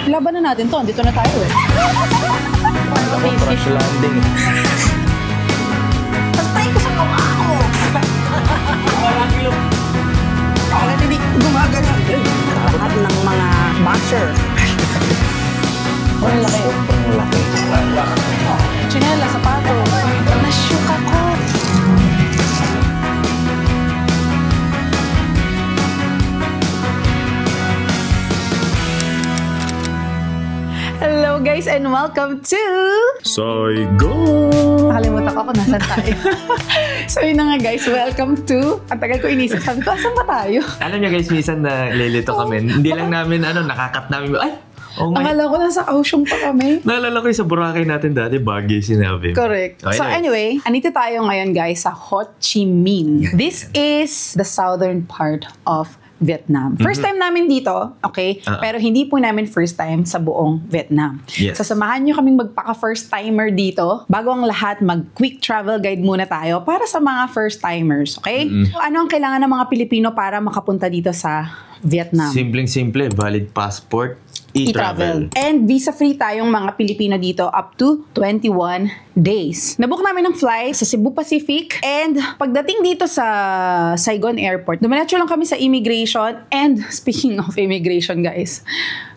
Laban na natin to. Dito na tayo eh. Ako, crash landing. Pastay ko sa mukha ko. Bakit hindi gumagana? Lahat ng mga basher. Ang laki. Ang laki. Chinela, sapato. Nashook ako. Hello guys and welcome to Saigon! Nakalimutan ko kung nasan tayo. So yun na nga guys, welcome to ang tagal ko inisip, sabi ko, asan ba tayo? Alam niyo guys, minsan na lilito kami. Hindi lang namin, nakakat namin. Ay! Oh my. Akala ko nasa Kaohsiung pa kami. Naalala ko yung sa Boracay natin dati, Baguio sinabi. Correct. Okay, So anyway, andito tayo ngayon guys sa Ho Chi Minh. This is the southern part of Vietnam. First time namin dito, okay? Pero hindi po namin first time sa buong Vietnam. Yes. So samahan nyo kaming magpaka-first timer dito. Bago ang lahat, mag-quick travel guide muna tayo para sa mga first timers, okay? So, ano ang kailangan ng mga Pilipino para makapunta dito sa Vietnam? Simpleng-simple, valid passport, e-travel. And visa-free tayong mga Pilipino dito up to 21 days. Nabook namin ng flight sa Cebu Pacific and pagdating dito sa Saigon Airport, dumiretso lang kami sa immigration and speaking of immigration guys,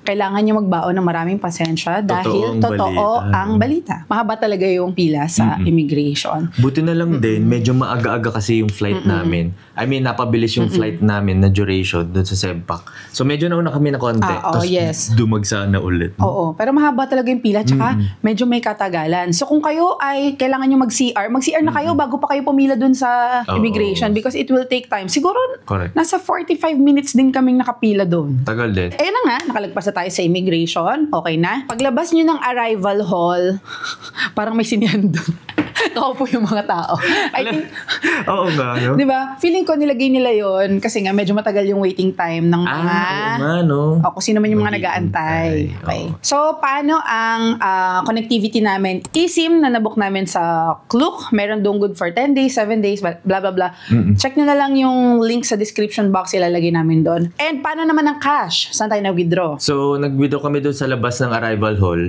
kailangan nyo magbaon ng maraming pasensya dahil totoo ang balita. Mahaba talaga yung pila sa immigration. Buti na lang din, medyo maaga-aga kasi yung flight namin. I mean, napabilis yung flight namin na duration doon sa Sempak. So medyo nauna kami na konti. Tapos dumagsa na ulit. Oo, pero mahaba talaga yung pila tsaka medyo may katagalan. So kung kayo ay kailangan nyo mag-CR na kayo bago pa kayo pumila dun sa immigration because it will take time. Siguro nasa 45 minutes din kaming nakapila doon. Tagal din. Ayun na nga, nakalagpas na tayo sa immigration. Okay na. Paglabas nyo ng arrival hall, parang may sinihan doon. Nakaupo yung mga tao. I think, oo nga, no? Diba? Feeling ko nilagay nila yon kasi nga medyo matagal yung waiting time ng mga... O kung sino man yung mga nag-aantay. Okay. So, paano ang connectivity namin? eSIM na nabook namin sa Klook. Meron doon good for 10 days, 7 days, blah, blah, blah. Check nyo na lang yung link sa description box, ilalagay namin doon. And paano naman ang cash? Saan tayo nag-withdraw? So, nag-withdraw kami doon sa labas ng arrival hall.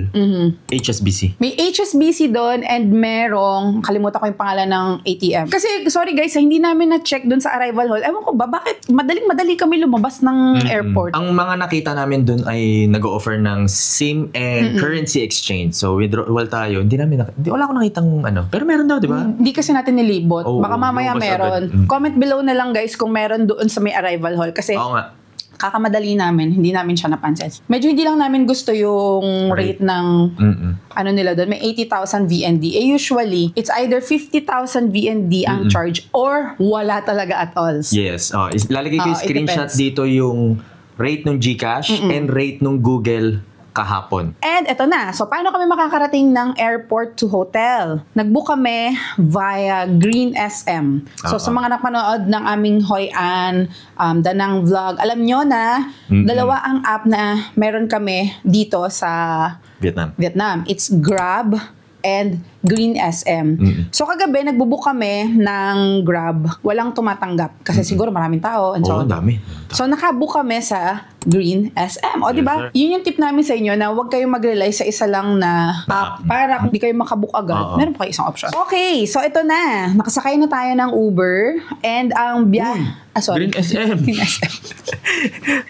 HSBC. May HSBC doon and merong kalimutan ko yung pangalan ng ATM. Kasi, sorry guys, hindi namin na-check dun sa arrival hall. Ewan ko ba, bakit madaling-madali kami lumabas ng airport? Ang mga nakita namin dun ay nag-o-offer ng SIM and currency exchange. So, withdrawal tayo. Wala akong nakitang Pero meron daw, di ba? Hindi kasi natin nilibot. Baka mamaya meron. Comment below na lang guys kung meron doon sa may arrival hall. Kasi, kakamadali namin, hindi namin siya napansin. Medyo hindi lang namin gusto yung rate ng nila doon. May 80,000 VND. Usually, it's either 50,000 VND ang charge or wala talaga at all. Yes. Lalagay ko yung screenshot dito yung rate ng GCash and rate ng Google kahapon. And eto na. So, paano kami makakarating ng airport to hotel? Nag-book kami via Green SM. So, sa mga napanood ng aming Hoi An, Danang vlog, alam nyo na dalawa ang app na meron kami dito sa Vietnam. It's Grab and Green SM. So kagabi, nagbubook kami ng Grab. Walang tumatanggap. Kasi siguro maraming tao. And so, dami. So nakabook kami sa Green SM. O diba? Yun yung tip namin sa inyo na huwag kayong mag-rely sa isa lang na app para kung di kayo makabook agad, meron pa kayo isang option. Okay, so ito na. Nakasakay na tayo ng Uber and ang Green SM. Green SM.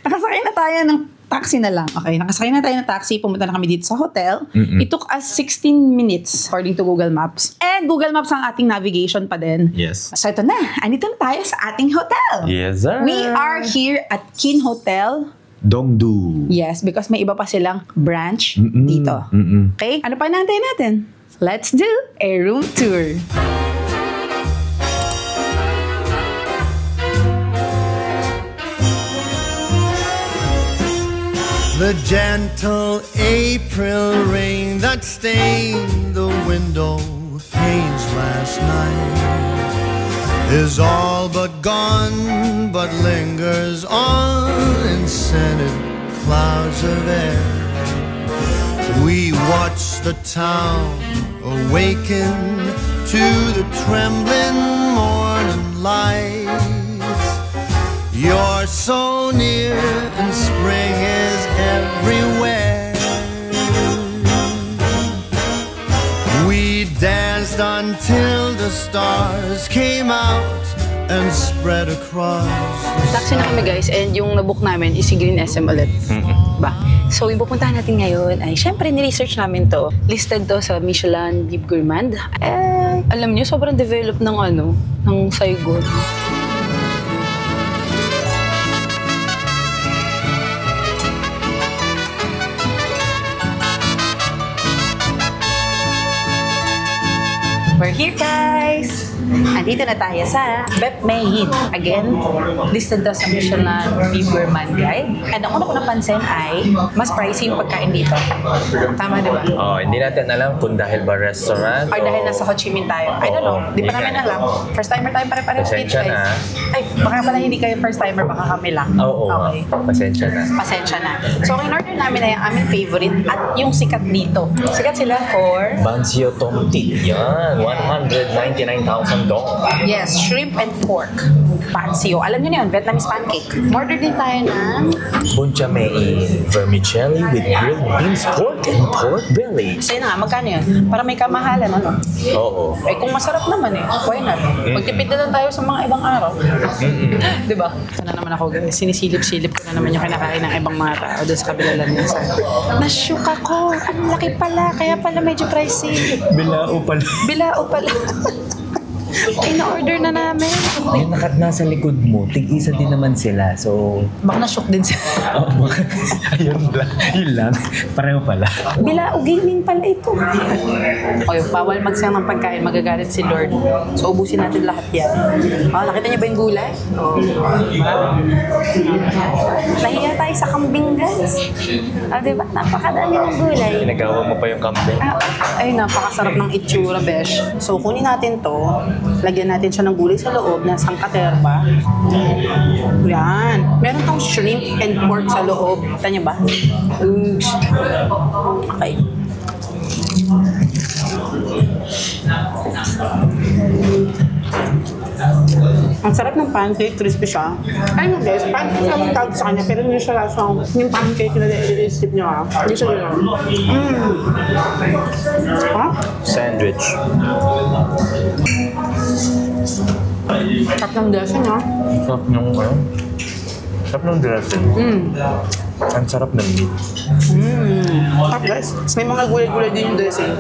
Nakasakay na tayo ng taxi na lang. Okay, nakasakay na tayo ng taxi. Pumunta na kami dito sa hotel. It took us 16 minutes according to Google Maps. And Google Maps ang ating navigation pa din. Yes. So ito na. Andito na tayo sa ating hotel. Yes, sir. We are here at Kin Hotel Dongdu. Yes, because may iba pa silang branch dito. Okay? Ano pa natin natin? Let's do a room tour. The gentle April rain that stained the window panes last night is all but gone, but lingers on in scented clouds of air. We watch the town awaken to the trembling morning lights. You're so near and spring is everywhere. until the stars came out and spread across the Taxi na kami guys, and yung nabook namin is si Green SM ulit. Ba? So yung pupuntahan natin ngayon ay syempre ni-research namin to. Listed to sa Michelin Guide Gourmand. Alam niyo, sobrang develop ng ng Saigon. We're here, guys! Andito na tayo sa Bep May. Again, listed daw sa Michelin Guide Gourmand Guide. And ang una ko napansin ay mas pricey yung pagkain dito. Tama, di ba? Hindi natin alam kung dahil ba restaurant Or dahil nasa Ho Chi Minh tayo. I don't know. Di pa namin alam. First timer tayo pare-pareho dito, Pasensya guys. na. Ay, baka pala hindi kayo first timer, baka kami lang. Oo, Okay. pasensya na. Pasensya na. So, ang in-order namin ay ang aming favorite at yung sikat dito. Sikat sila for... Bansio Tom Tit. Yan, 199,000 dong. Yes, shrimp and pork. Pansio. Alam niyo na yun, Vietnamese pancake. Order din tayo ng... Buncha Mein, vermicelli with grilled beans, pork, and pork belly. So yun na nga, magkano yun? Para may kamahalan, ano? Oo. Eh kung masarap naman why not? Magtipid na lang tayo sa mga ibang araw. Diba? Ito na naman ako guys, sinisilip-silip ko na naman yung kinakain ng ibang mga tao doon sa kabila lang nasa. Nashook ako! Ang laki pala, kaya pala medyo pricey. Bilao pala. Bilao pala. Ina-order na namin. Yung nasa likod mo, tig-isa din naman sila. So, Baka na-shook din sila. ayun lang. Yun lang. Pareho pala. Bilao gaming pala ito. O yung bawal magsayang ng pagkain, magagalit si Lord. So ubusin natin lahat yan. Nakita niyo ba yung gulay? Nahiya tayo sa kambing, guys. Diba? Napakadami ng gulay. Pinagawa mo pa yung kambing. Ay, napakasarap ng itsura, besh. So kunin natin to. Lagyan natin siya ng gulay sa loob na sangkaterba. Yan. Meron tong shrimp and pork sa loob. Kita niyo ba? Oosh. Okay. Ang sarap ng pancake, crispy siya. Ay mo guys, pancake lang ang tawag sa kanya, pero hindi siya lasang yung pancake na i-skip niyo Hindi siya yun. Ha? Sandwich. Sarap ng dressing ha? Sarap ng sarap ng dressing. Ang sarap ng meat. Sarap guys. May mga gulay-gulay din yung dressing.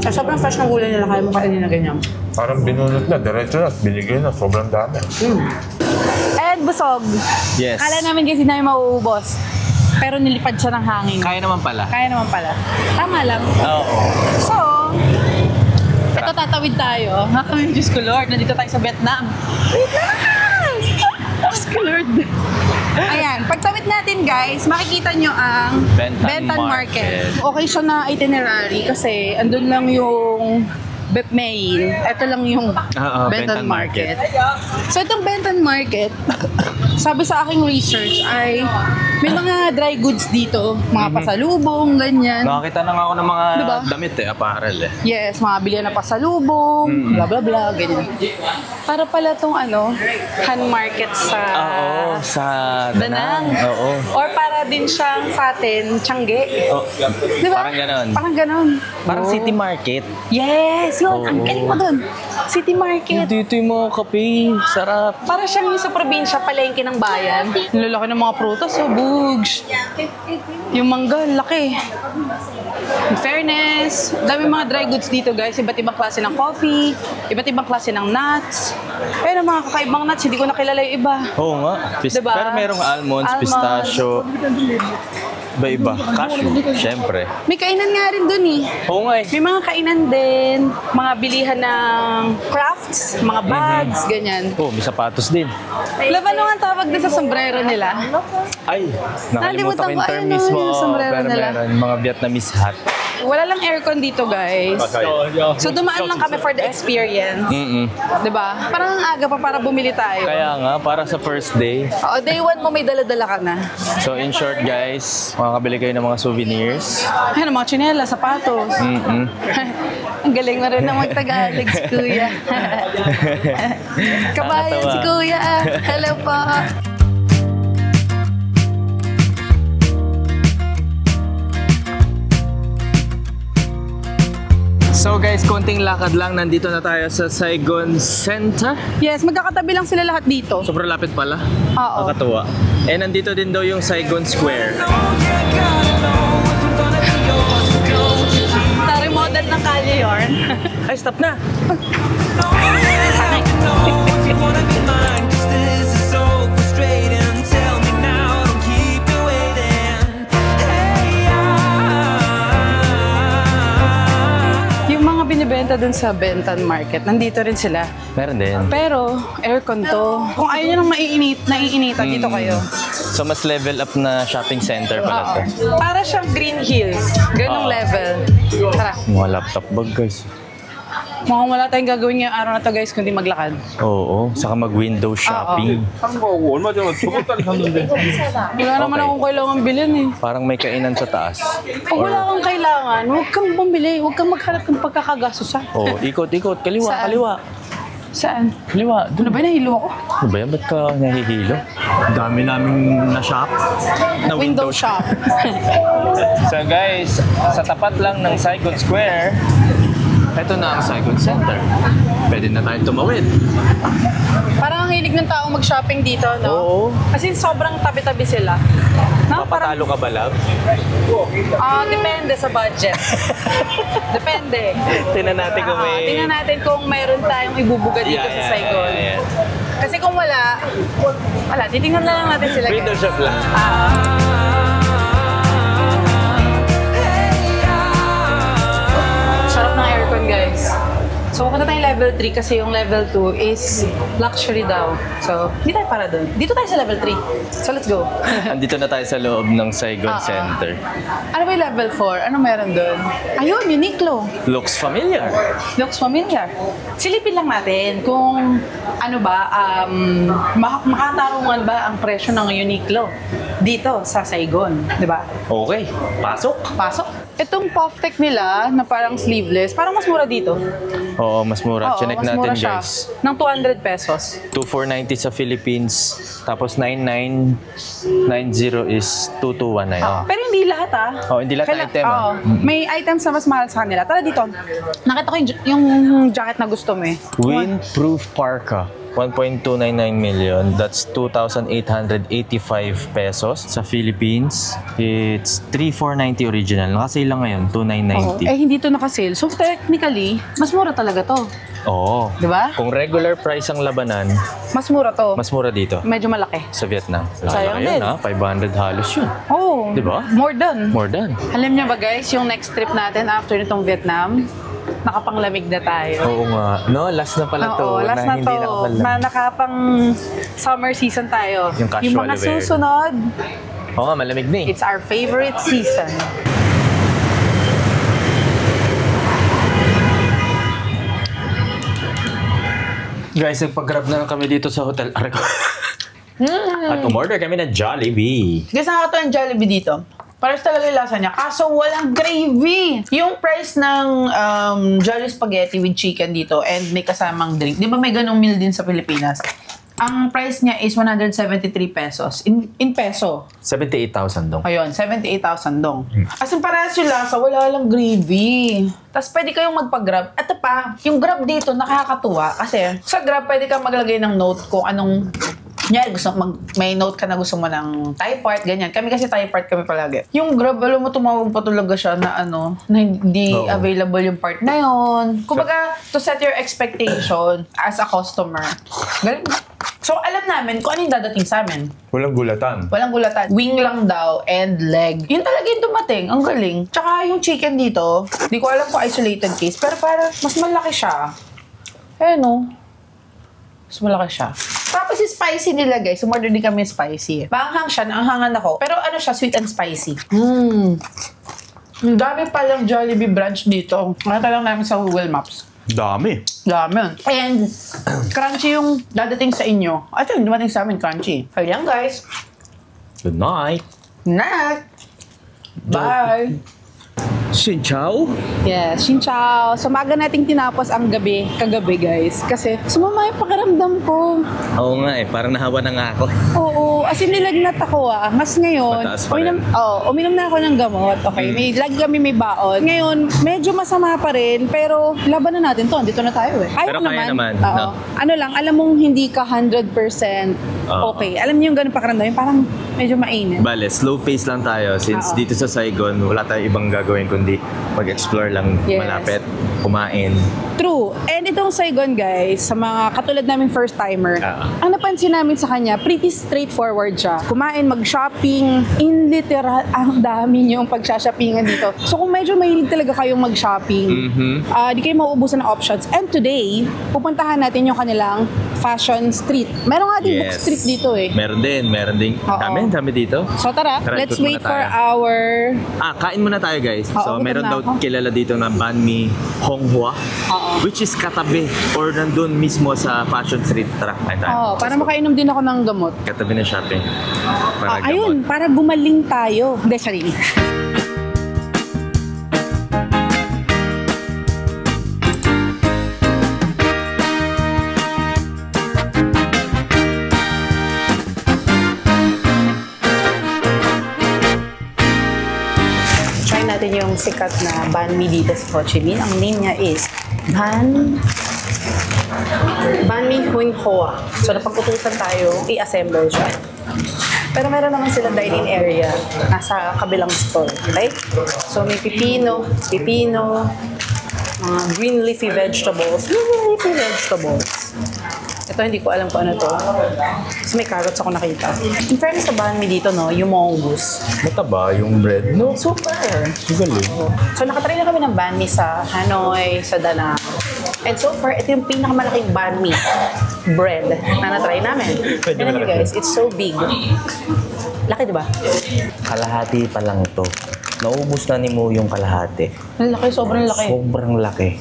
Ay, sobrang fresh ng gulay nila, kaya mo kainin na ganyan. Parang binunot na, diretso na, binigay na, sobrang dami. And busog. Yes. Kala namin kasi namin mauubos. Pero nilipad siya ng hangin. Kaya naman pala. Kaya naman pala. Tama lang. Oo. So, ito tatawid tayo. Diyos ko Lord, nandito tayo sa Vietnam. Wait lang! Diyos ko Lord. Ayan, pagtawid natin guys, makikita nyo ang Bentan Market. Okay siya na itinerary kasi andun lang yung Bep May. Ito lang yung Bentan Market. So itong Bentan Market, sabi sa aking research ay may mga dry goods dito, mga pasalubong, ganyan. Nakakita na nga ako ng mga Diba? damit apparel Yes, mga bilihan na pasalubong, bla bla bla, ganyan. Para pala tong hand market sa sa Danang. Oo. Or para din siyang sa atin, Tiangge. Oh, Diba? Parang ganon. Parang ganon. Parang city market. Yes, yun. Ang galing mo dun. City market. Dito yung mga kape. Sarap. Para siyang yung sa probinsya, palengke ng bayan. Ang lalaki ng mga prutas, bugs. Yung mangga, laki. In fairness, dami mga dry goods dito guys. Iba't ibang klase ng coffee, iba't ibang klase ng nuts. Pero mga kakaibang nuts, hindi ko nakilala yung iba. Oo nga. Diba? Pero merong almonds, pistachio. Iba-iba. Cashew, syempre. May kainan nga rin dun eh. Oo nga May mga kainan din, mga bilihan ng crafts, mga bags, ganyan. Oh, may sapatos din. Laban nung ang tawag din sa sombrero nila. Ay, nakalimutan ko yung term Ayun, mismo. yung sombrero Pero nila. meron mga Vietnamese hat. Wala lang aircon dito, guys. So dumaan lang kami for the experience. Diba? Parang ang aga pa para bumili tayo. Kaya nga, para sa first day. Day 1 mo may dala-dala ka na. So in short guys, makakabili kayo ng mga souvenirs. Ayun, mga tsinela, sapatos. Ang galing mo rin na mag-Tagalog si Kuya. Kabayan si Kuya. Hello po. So guys, konting lakad lang. Nandito na tayo sa Saigon Center. Yes, magkakatabi lang sila lahat dito. Sobrang lapit pala. Oo. Nakakatuwa. Eh, nandito din daw yung Saigon Square. Sa remodel ng kalye yun. Ay, stop na! Yung mga binibenta dun sa Benton Market, nandito rin sila. Meron din. Pero, aircon to. Kung ayaw nyo nang naiinitan, dito kayo. So, mas level up na shopping center pala to. Para siyang Green Hills. Ganong level. Tara. Mga laptop bag, guys. Mukhang wala tayong gagawin ngayong araw na to, guys, kundi maglakad. Oo, saka mag-window shopping. 얼마 전에 저번 달에 샀는데. Wala naman akong kailangan bilhin eh. Parang may kainan sa taas. Pag wala kang kailangan, huwag kang bumili. Huwag kang maghanap ng pagkakagastusan. Oh, ikot-ikot. Kaliwa, Saan? kaliwa. Saan? Kaliwa. Ano ba, nahilo ako? Ano ba yan? Ba't ka nahihilo? Dami naming na-shop. Na Window shop. So guys, sa tapat lang ng Saigon Square, ito na ang Saigon Center. Pwede na tayong tumawid. Parang ang hilig ng taong mag-shopping dito, no? Oo. Kasi sobrang tabi-tabi sila. No? Parang, Papatalo ka ba, love? depende sa budget. Depende. Tingnan natin kung may... Tingnan natin kung mayroon tayong ibubuga dito sa Saigon. yeah. Kasi kung wala, titingnan na lang natin sila. Window shop lang. Sarap ng aircon, guys. So, punta tayong level 3 kasi yung level 2 is luxury daw. So, hindi tayo para doon. Dito tayo sa level 3. So, let's go. Andito na tayo sa loob ng Saigon Center. Ano ba yung level 4? Ano meron doon? Ayun, Uniqlo. Looks familiar. Looks familiar. Silipin lang natin kung ano ba, makatarungan ba ang presyo ng Uniqlo dito sa Saigon. Di ba? Okay, pasok. Pasok. Itong puff tech nila na parang sleeveless, parang mas mura dito. Oo, mas mura. Oo, Chinek mas natin, mura siya. guys. Ng 200 pesos. 2,490 sa Philippines. Tapos 9,990 is 2,219. Oh. Pero hindi lahat Oh, hindi lahat item, Oo. May items na mas mahal sa kanila. Tara dito. Nakita ko yung jacket na gusto mo eh. Windproof parka. 1.299 million. That's 2,885 pesos. Sa Philippines, it's 3,490 original. Nakasale lang ngayon, 2,990. Eh, hindi to nakasale. So, technically, mas mura talaga to. Oo. Di ba? Kung regular price ang labanan, Mas mura to. mas mura dito. Medyo malaki. Sa Vietnam. Sayang Laki yun, din. ha? 500 halos yun. Oh, Di ba? more than. More than. Alam niyo ba guys, yung next trip natin after nitong Vietnam, nakapanglamig na tayo. Oo nga. No, last na pala to. Oo, last na hindi to. nakapalam. Na nakapang summer season tayo. Yung casual mga wear. susunod, Oo nga, malamig na eh. it's our favorite season. Guys, nagpag-grab na lang kami dito sa hotel. Aray ko. At umorder kami ng Jollibee. Guys, nakakatawa yung Jollibee dito. Pares talaga yung lasa niya. Kaso walang gravy. Yung price ng Jolly Spaghetti with chicken dito and may kasamang drink. Di ba may ganong meal din sa Pilipinas? Ang price niya is 173 pesos. In peso. 78,000 dong. Ayun, 78,000 dong. As in, parehas yung lasa, wala lang gravy. Tapos pwede kayong magpa-grab. Ito pa, yung grab dito nakakatuwa kasi sa grab pwede kang maglagay ng note kung anong may note ka na gusto mo ng Thai part, ganyan. Kami kasi Thai part kami palagi. Yung Grab, alam mo, tumawag pa talaga siya na na hindi available yung part na yun. Kumbaga, to set your expectation as a customer. Galing. So, alam namin kung ano yung dadating sa amin. Walang gulatan. Walang gulatan. Wing lang daw and leg. Yun talaga yung dumating. Ang galing. Tsaka yung chicken dito, di ko alam kung isolated case, pero para mas malaki siya. Mas malaki siya. Tapos yung spicy nila, guys. Umorder din kami spicy. Maanghang siya. Naanghangan ako. Pero ano siya, sweet and spicy. Ang dami palang Jollibee branch dito. Nakita lang namin sa Google Maps. Dami. Dami. And crunchy yung dadating sa inyo. At yun, dumating sa amin, crunchy. Ayan, guys. Good night. Night. Bye. Xin Chow? Yes, Xin Chow. So maaga nating tinapos ang kagabi guys. Kasi sumama yung pakiramdam ko. Oo nga parang nahawa na nga ako. Oo, as in nilagnat ako Mas ngayon, uminom na ako ng gamot. Okay, lagi kami may baon. Ngayon, medyo masama pa rin, pero laban na natin to. Andito na tayo Pero kaya naman. No? Ano lang, alam mong hindi ka 100% okay. Alam niyo yung ganun pakiramdam, yung parang medyo mainit. Bale, slow pace lang tayo since dito sa Saigon, wala tayong ibang gagawin kundi mag-explore lang malapit, kumain. True. And itong Saigon guys, sa mga katulad namin first timer, ang napansin namin sa kanya, pretty straightforward siya. Kumain, mag-shopping, in literal, ang dami niyong pagsha-shoppingan dito. So kung medyo mahilig talaga kayong mag-shopping, di kayo mauubusan ng options. And today, pupuntahan natin yung kanilang fashion street. Meron nga din book street dito Meron din. Dami dito. So tara, let's wait for our... kain muna tayo guys. So meron daw kilala dito na banh mi Honghua, which is katabi or nandun mismo sa fashion street. Tara, kain tayo. Para makainom din ako ng gamot. Katabi na shopping. Ayun, para gumaling tayo. Hindi, sarili. Natin yung sikat na banh mi dito sa Ho Chi Minh. Ang name niya is banh mi Honghua. So napag-utusan tayo, i-assemble siya. Pero meron naman sila dining area nasa kabilang store. Okay? So may pipino, mga green leafy vegetables. Ito, hindi ko alam kung ano to. Kasi may carrots ako nakita. In fairness sa banh mi dito, yung mongoose. Mataba yung bread, no? Super. Galing. So, nakatry na kami ng banh mi sa Hanoi, sa Da Nang. And so far, ito yung pinakamalaking banh mi bread na natry namin. Tignan nyo guys, it's so big. Laki, di ba? Kalahati pa lang to. Naubos na ni Mo yung kalahati. Ang laki, sobrang laki. Sobrang laki.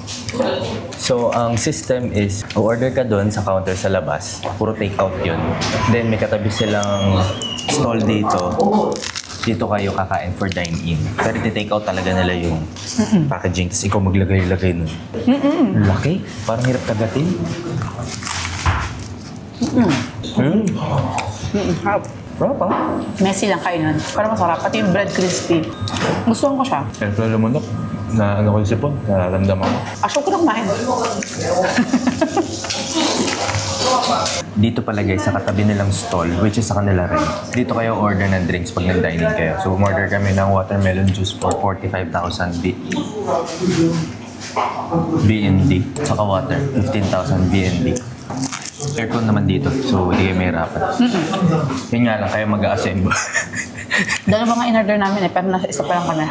So, ang system is, order ka doon sa counter sa labas. Puro take-out yun. Then, may katabi silang stall dito. Dito kayo kakain for dine-in. Pero iti-take out talaga nila yung packaging. Tapos ikaw maglagay-lagay nun. Laki. Parang hirap kagatin. Harap. Sarap Messy lang kayo nun. Pero masarap. Pati yung bread crispy. Gustuhan ko siya. Siyempre lumunok na ano ko yung sipon, nararamdaman ko. Asok ko na kumain. Dito pala guys, sa katabi nilang stall, which is sa kanila rin. Dito kayo order ng drinks pag nag-dining kayo. So, umorder kami ng watermelon juice for 45,000 BND. Saka water, 15,000 BND. Aircon naman dito, so hindi kayo mahirapan. Yun nga lang, kayo mag-a-assemble. Dalawa nga in-order namin pero nasa isa pa lang kami.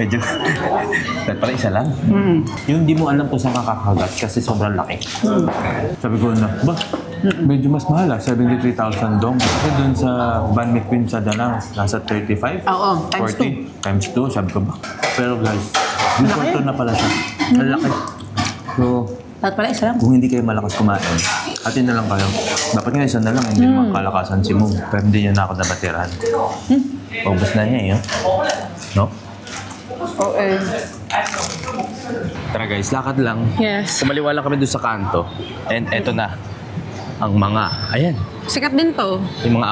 Medyo, kahit pala isa lang. Yung di mo alam kung saan kakakagat kasi sobrang laki. Sabi ko na, medyo mas mahal 73,000 dong. Kasi dun sa Banh Mi Queen sa Da Nang, nasa 35? Oo, times 40, times 2, sabi ko ba? Pero guys, default na pala siya. Ang laki. So, Dapat pala isa lang. kung hindi kayo malakas kumain, atin na lang kayo. Dapat nga isa na lang, hindi naman kalakasan si Mo. Pero hindi niya na ako nabatiran. Ubus na niya yun. No? Oo. Tara guys, lakad lang. Yes. Kumaliwa lang kami doon sa kanto. And eto na, ang mga, ayan, Sikat din to. yung mga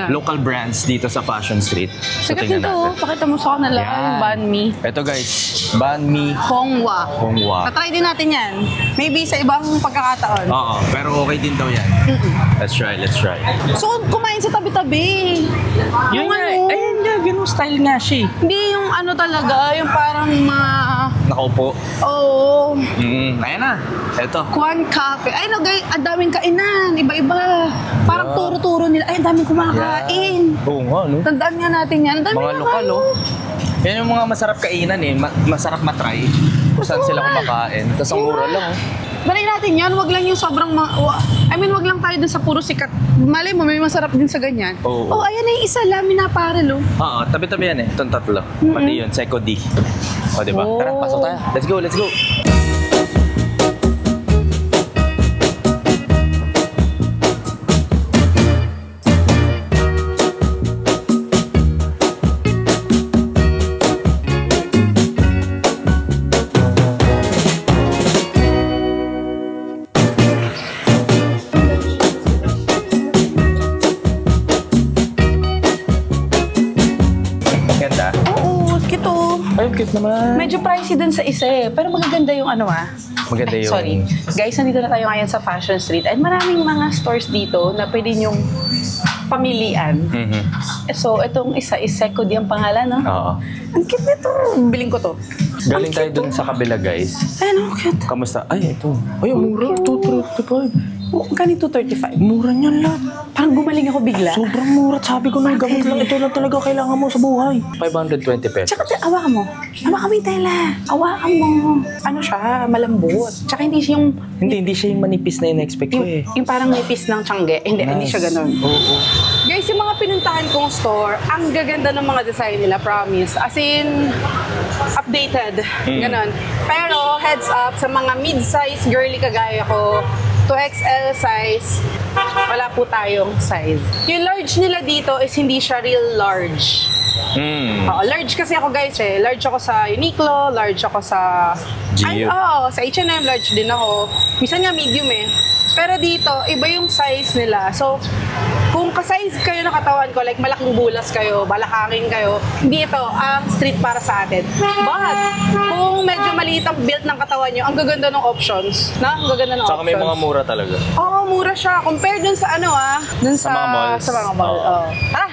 local brands dito sa Fashion Street. So, Sikat din tingnan to. natin. Pakita mo sa kanila yung banh mi. Eto guys, banh mi Honghua. Honghua. Natry din natin yan. Maybe sa ibang pagkakataon. Oo, pero okay din daw yan. Let's try. So, kumain sa tabi-tabi. Yung ano, Ayan nga, ganun style nga siya. hindi yung ano talaga, yung parang Nakaupo. Oo. Ayan na. Eto. Kwan Cafe. Ay no guys, ang daming kainan. Iba-iba. Parang turo-turo nila. Ay, ang daming kumakain. Oo nga, no? Tandaan nga natin yan. Ang daming Mga lokal, oh. Yan yung mga masarap kainan eh. Masarap matry. Kung saan sila kumakain. Tapos ang mura lang, oh. Dali natin yan. Wag lang yung sobrang wag lang tayo dun sa puro sikat. Malay mo, may masarap din sa ganyan. Oo. Oh, ayan na yung isa. Lamin na parel, oh. Oo, tabi-tabi yan eh. Itong tatlo. Pati yun, Seco D. O, diba? Oh. Tara, pasok tayo. Let's go. Ganda? Oo, cute oh. Ay, cute naman. Medyo pricey dun sa isa eh. Pero magaganda yung ano Maganda yung... Sorry. Guys, nandito na tayo ngayon sa Fashion Street. And maraming mga stores dito na pwede nyong pamilian. So, itong isa is Secod yung pangalan, no? Oo. Ang cute nito. Biling ko to. Galing tayo dun sa kabila, guys. Ano, cute. Kamusta? Ay, ito. Ay, mura. 235. Ganito 35. Mura niyan lang. Parang gumaling ako bigla. Sobrang mura. Sabi ko na, gamot lang. Ito lang talaga kailangan mo sa buhay. 520 pesos. Tsaka, awakan mo. Awakan mo yung tela. Awakan mo. Ano siya? Malambot. Tsaka hindi siya yung... Hindi siya yung manipis na in-expect ko eh. Yung parang nipis ng tiyangge. Hindi siya ganun. Oo. Guys, yung mga pinuntahan kong store, ang gaganda ng mga design nila, promise. As in, updated. Ganon. Pero, heads up, sa mga mid-size girly kagaya ko, to XL size, wala po tayong size. Yung large nila dito is hindi siya real large. Large kasi ako guys eh. Large ako sa Uniqlo, large ako sa... Gio. Sa H&M, large din ako. Minsan nga medium eh. Pero dito, iba yung size nila. So, kung ka-size kayo ng katawan ko, like malaking bulas kayo, balakaking kayo, hindi ito ang street para sa atin. But, kung medyo maliit ang build ng katawan nyo, ang gaganda ng options. Ang gaganda ng Saka options. may mga mura talaga. Oo, mura siya. Compare dun sa dun Sa mga malls. Sa mga mall. Oo. Tara!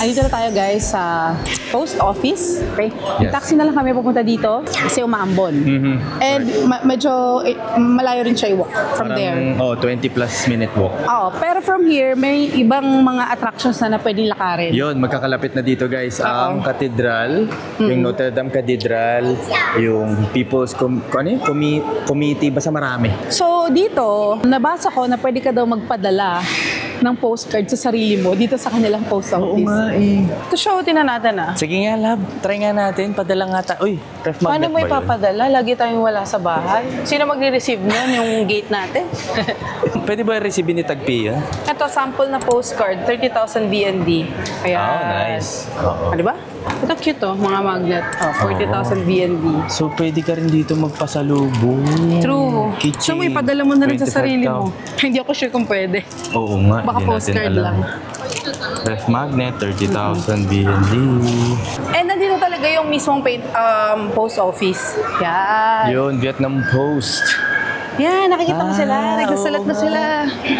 Andito na tayo guys sa post office. Okay? Yes. Taxi na lang kami pupunta dito kasi umaambon. And medyo malayo rin siya i-walk from there. 20 plus minute walk. Pero from here, may ibang mga attractions na pwedeng lakarin. Yun, magkakalapit na dito guys. Ang Cathedral, yung Notre Dame Cathedral, yung People's Committee, basta marami. So dito, nabasa ko na pwede ka daw magpadala ng postcard sa sarili mo dito sa kanilang post office. Oo nga eh. Ito, showtin na natin Sige nga lab, try nga natin. Padala nga Uy, ref magnet Paano mo ba yun? ipapadala? Lagi tayong wala sa bahay. Sino magre-receive nun? Yung gate natin? Pwede ba i-receive ni Tagpi yan? Ito, sample na postcard. 30,000 BND. Kaya, nice. Oo. Di ba? Ito cute mga magnet. 40,000 BND. So, pwede ka rin dito magpasalubong. True. Kitchen, So, mo ipadala mo na rin sa sarili mo. 25,000. Hindi ako sure kung pwede. Oo nga. Baka hindi natin postcard alam. lang. Ref magnet, 30,000 BND. And nandito talaga yung mismong post office. Yan. Yun, Vietnam Post. Yan, nakikita mo sila. Nagsusulat oo na sila.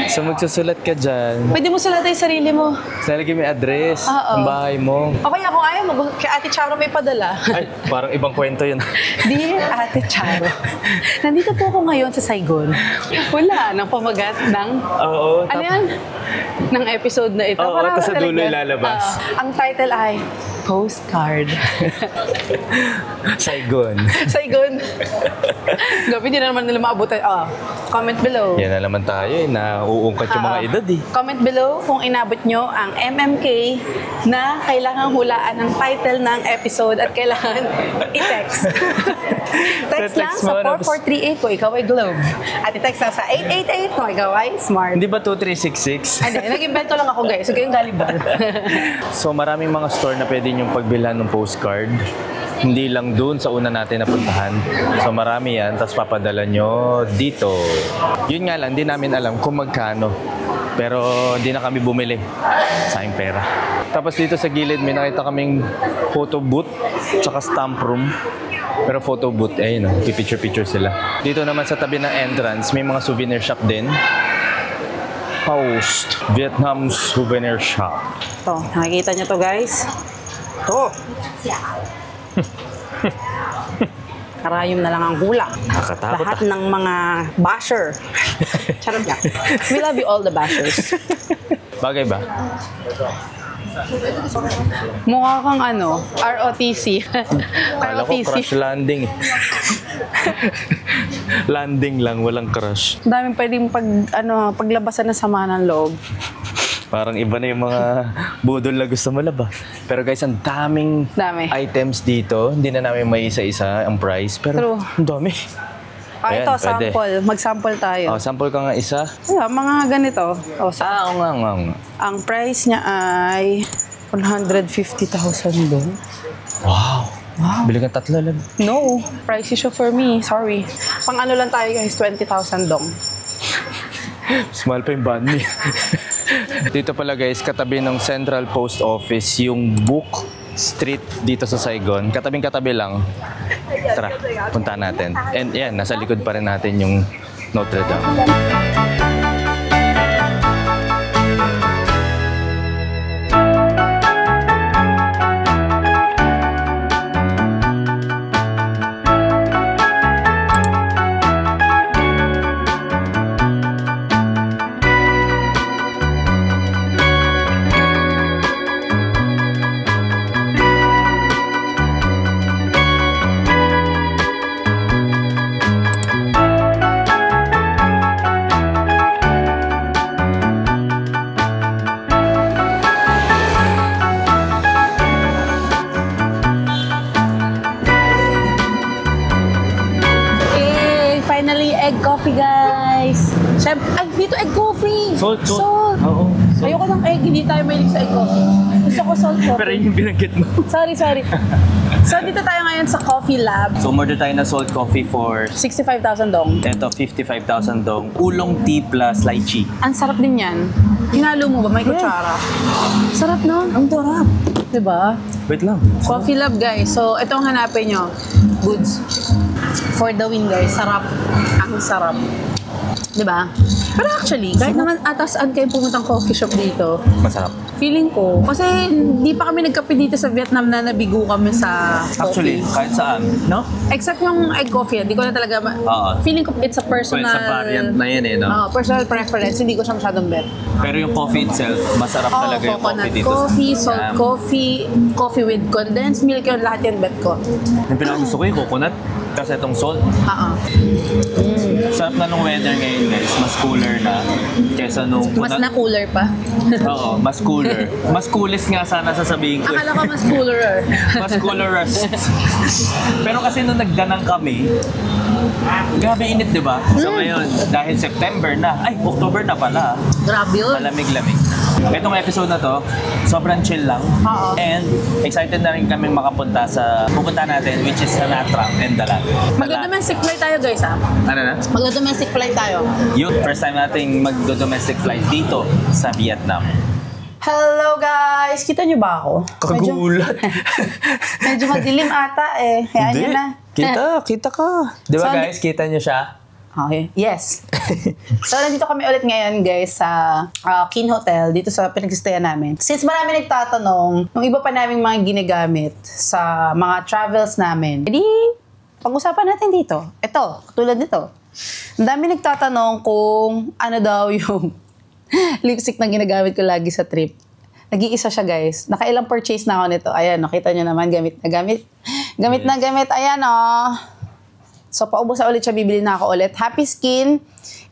So magsusulat ka dyan. Pwede mo sulat yung sarili mo. Lalagay mo yung address, ang bahay mo. O kaya kung ayaw mo, kay Ate Charo may padala. Ay, parang ibang kwento yun. Dear Ate Charo, nandito po ako ngayon sa Saigon. Wala nang pamagat ng... Oo. Ano yan? Ng episode na ito. Oo, Parang tapos sa dulo talaga. ilalabas. Ang title ay Postcard. Saigon. Saigon. Gabi, hindi na naman nila maabutan. Comment below. Yan na naman tayo eh, nauungkat yung mga edad eh. Comment below kung inabot nyo ang MMK na kailangan hulaan ng title ng episode at kailangan i-text. Text lang Text mo, sa 4438 kung ikaw ay Globe. At i-text lang sa 888 kung ikaw ay Smart. Hindi ba 2366? Hindi, nag-invento lang ako guys. So, yung Galibal. So maraming mga store na pwede niyong pagbilhan ng postcard. Hindi lang doon sa una natin napuntahan. So marami yan, tapos papadala nyo dito. Yun nga lang, hindi namin alam kung magkano. Pero hindi na kami bumili. Sayang pera. Tapos dito sa gilid, may nakita kaming photo booth, tsaka stamp room. Pero photo booth, ayun, picture-picture sila. Dito naman sa tabi ng entrance, may mga souvenir shop din. Post Vietnam Souvenir Shop. Ito, nakikita nyo to guys. Ito. Karayom na lang ang hula. Nakatakot Lahat ng mga basher. Charot lang. We love you all the bashers. Bagay ba? Mukha kang ROTC. Kala ko crash landing. Landing lang, walang crash. Daming pwedeng paglabasan ng sama ng loob. Parang iba na yung mga budol na gusto mo laba. Pero guys, ang daming items dito. Hindi na namin may isa-isa ang price. Pero ang dami. Ayan, ito, pwede. sample. Mag-sample tayo. Sample ka nga isa. Yeah, mga ganito. Oo nga. Ang price niya ay 150,000 doon. Wow. Wow. Bili ka 3 lang. No, pricey siya for me. Sorry. Pang ano lang tayo guys, 20,000 dong. Small pa yung band niya. Dito pala guys, katabi ng Central Post Office, yung Book Street dito sa Saigon. Katabing-katabi lang. Tara, punta natin. And yan, nasa likod pa rin natin yung Notre Dame. Egg coffee, guys. Ay, dito egg coffee. Salt. Oo. Ayoko ng egg. Hindi tayo mahilig sa egg coffee. Gusto ko salt coffee. Pero yung binanggit mo. Sorry. So, dito tayo ngayon sa Coffee Lab. So, order tayo na salt coffee for 65,000 dong. ito, 55,000 dong. Oolong tea plus lychee. Ang sarap din yan. Hinalo mo ba? May kutsara. Sarap, no? Ang sarap. Diba? Wait lang. Coffee Lab, guys. So, ito ang hanapin nyo. Goods. For the win, guys. Sarap. Ang sarap. Diba? Pero actually, kahit naman atas-an kayo pumuntang coffee shop dito, Masarap. feeling ko, kasi hindi pa kami nagkape dito sa Vietnam na nabigo kami sa Actually, coffee. kahit saan, no? Except yung egg coffee, hindi ko na talaga, feeling ko it's a personal, Sa variant na yan eh, no? personal preference, hindi ko siya masyadong bet. Pero yung coffee itself, masarap talaga yung coffee coconut dito. coffee, salt coffee with condensed milk, yun, lahat yan bet ko. Yung pinakagusto ko yung coconut, kasi itong salt. Sarap na nung weather ngayon guys, mas cooler na kesa nung... Mas na cooler pa. Oo, mas cooler. Mas coolest nga sana sasabihin ko. Akala ko mas cooler. Mas cooler. Pero kasi nung nagdanang kami, grabe init, di ba? So ngayon, dahil September na, ay, October na pala. Grabe yun. Malamig-lamig. Itong episode na to, sobrang chill lang. And excited na rin kaming makapunta sa pupunta natin, which is sa Nha Trang and Dalat. Magdo-domestic flight tayo guys ha? Ano na? Magdo-domestic flight tayo. Yung first time nating magdo-domestic flight dito sa Vietnam. Hello guys! Kita nyo ba ako? Kagulat. Medyo madilim ata eh. Hayaan nyo na. Kita ka. Di ba So, guys, kita nyo siya? Okay. Yes. So, nandito kami ulit ngayon, guys, sa Kin Hotel, dito sa pinagsistayan namin. Since marami nagtatanong, yung iba pa naming mga ginagamit sa mga travels namin, edi, pag-usapan natin dito. Ito, katulad nito. Ang dami nagtatanong kung ano daw yung lipstick na ginagamit ko lagi sa trip. Nag-iisa siya, guys. Nakailang purchase na ako nito. Ayan, nakita nyo naman, gamit na gamit. Ayan, oh. So, paubos na ulit siya, bibili na ako ulit. Happy Skin